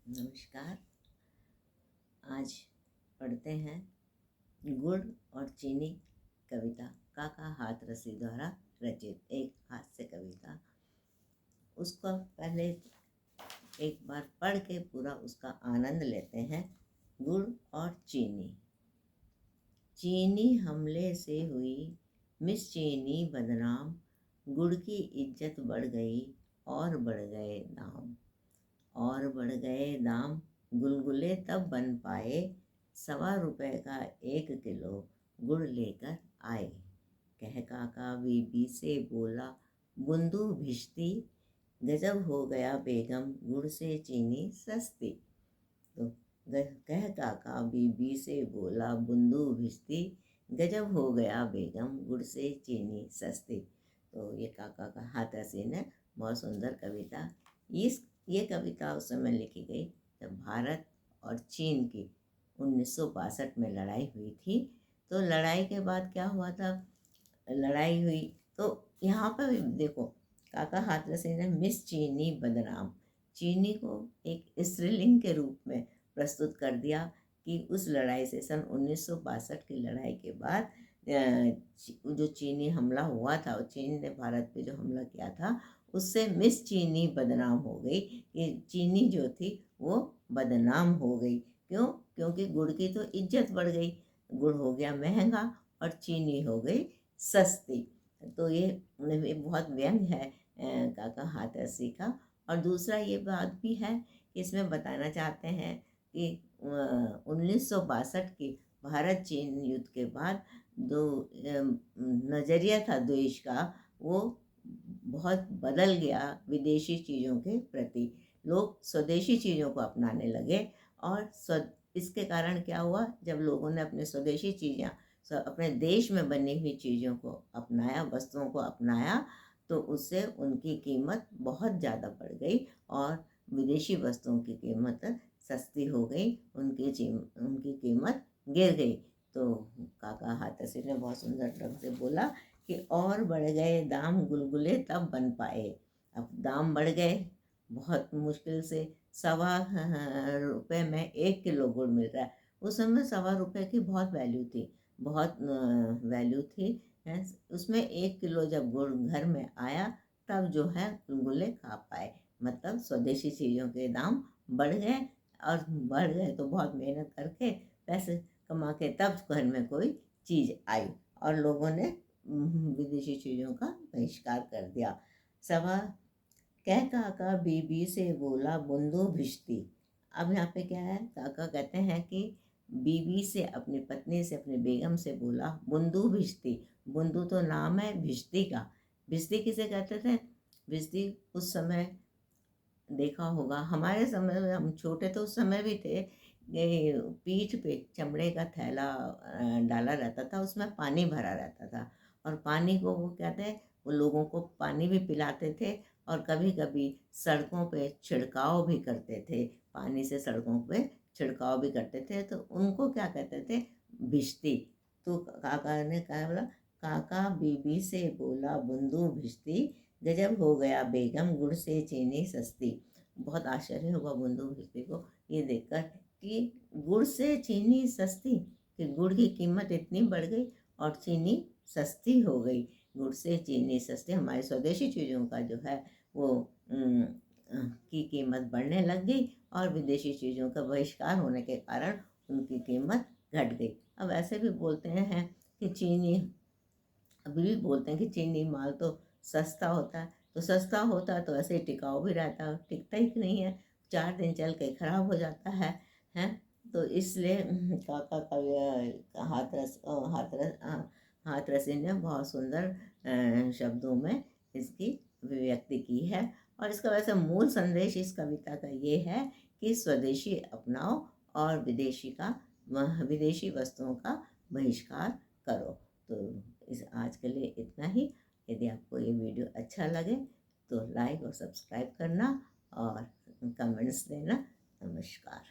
नमस्कार। आज पढ़ते हैं गुड़ और चीनी कविता काका हाथरसी द्वारा रचित एक हास्य कविता। उसको पहले एक बार पढ़ के पूरा उसका आनंद लेते हैं। गुड़ और चीनी। चीनी हमले से हुई मिस चीनी बदनाम, गुड़ की इज्जत बढ़ गई और बढ़ गए दाम। और बढ़ गए दाम, गुलगुले तब बन पाए, ₹1.25 का 1 किलो गुड़ लेकर आए। कह काका बीबी से बोला बूंदू भिश्ती, गजब हो गया बेगम गुड़ से चीनी सस्ती। तो कह काका बीबी से बोला बूंदू भिश्ती, गजब हो गया बेगम गुड़ से चीनी सस्ती। तो ये काका का हाथरसी ने बहुत सुंदर कविता। ये कविता उस समय लिखी गई जब भारत और चीन की 1962 में लड़ाई हुई थी। तो लड़ाई के बाद क्या हुआ था, लड़ाई हुई तो यहाँ पर देखो काका हाथरसी ने मिस चीनी बदनाम, चीनी को एक स्त्रीलिंग के रूप में प्रस्तुत कर दिया कि उस लड़ाई से सन 1962 की लड़ाई के बाद जो चीनी हमला हुआ था, चीन ने भारत पे जो हमला किया था, उससे मिस चीनी बदनाम हो गई कि चीनी जो थी वो बदनाम हो गई। क्यों? क्योंकि गुड़ की तो इज्जत बढ़ गई, गुड़ हो गया महंगा और चीनी हो गई सस्ती। तो ये बहुत व्यंग है काका हाथरसी का। और दूसरा ये बात भी है कि इसमें बताना चाहते हैं कि 1962 की भारत चीन युद्ध के बाद जो नज़रिया था देश का, वो बहुत बदल गया विदेशी चीज़ों के प्रति। लोग स्वदेशी चीज़ों को अपनाने लगे और इसके कारण क्या हुआ, जब लोगों ने अपने स्वदेशी चीज़ें अपने देश में बनी हुई चीज़ों को अपनाया, वस्तुओं को अपनाया, तो उससे उनकी कीमत बहुत ज़्यादा बढ़ गई और विदेशी वस्तुओं की कीमत सस्ती हो गई, उनकी कीमत गिर गई। तो काका हाथरसी ने बहुत सुंदर ढंग से बोला कि और बढ़ गए दाम, गुलगुले तब बन पाए। अब दाम बढ़ गए, बहुत मुश्किल से ₹1.25 में 1 किलो गुड़ मिल रहा है। उस समय ₹1.25 की बहुत वैल्यू थी, बहुत वैल्यू थी। उसमें 1 किलो जब गुड़ घर में आया तब जो है गुलगुले खा पाए। मतलब स्वदेशी चीज़ों के दाम बढ़ गए, और बढ़ गए तो बहुत मेहनत करके पैसे कमा के तब घर में कोई चीज़ आई और लोगों ने विदेशी चीज़ों का बहिष्कार कर दिया। सवा कह काका बीबी से बोला बूंदू भिश्ती। अब यहाँ पे क्या है, काका कहते हैं कि बीबी से, अपनी पत्नी से, अपनी बेगम से बोला बूंदू भिश्ती। बूंदू तो नाम है भिश्ती का। भिश्ती किसे कहते थे? भिश्ती उस समय देखा होगा, हमारे समय में हम छोटे तो उस समय भी थे, ये पीठ पे चमड़े का थैला डाला रहता था, उसमें पानी भरा रहता था और पानी को वो कहते हैं, वो लोगों को पानी भी पिलाते थे और कभी कभी सड़कों पे छिड़काव भी करते थे, पानी से सड़कों पे छिड़काव भी करते थे, तो उनको क्या कहते थे? भिश्ती। तो काका ने कहा, बोला काका बीबी से बोला बूंदू भिश्ती, गजब हो गया बेगम गुड़ से चीनी सस्ती। बहुत आश्चर्य हुआ बूंदू भिश्ती को ये देखकर कि गुड़ से चीनी सस्ती, कि गुड़ की कीमत इतनी बढ़ गई और चीनी सस्ती हो गई। गुड़ से चीनी सस्ती, हमारी स्वदेशी चीज़ों का जो है वो की कीमत बढ़ने लग गई और विदेशी चीज़ों का बहिष्कार होने के कारण उनकी कीमत घट गई। अब ऐसे भी बोलते हैं कि चीनी, अभी भी बोलते हैं कि चीनी माल तो सस्ता होता है, तो सस्ता होता है तो ऐसे ही टिकाऊ भी रहता है, टिकता ही नहीं है, 4 दिन चल के खराब हो जाता है, हैं। तो इसलिए काका का हाथरसी ने बहुत सुंदर शब्दों में इसकी अभिव्यक्ति की है। और इसका वैसे मूल संदेश इस कविता का ये है कि स्वदेशी अपनाओ और विदेशी वस्तुओं का बहिष्कार करो। तो इस आज के लिए इतना ही। यदि आपको ये वीडियो अच्छा लगे तो लाइक और सब्सक्राइब करना और कमेंट्स देना। नमस्कार।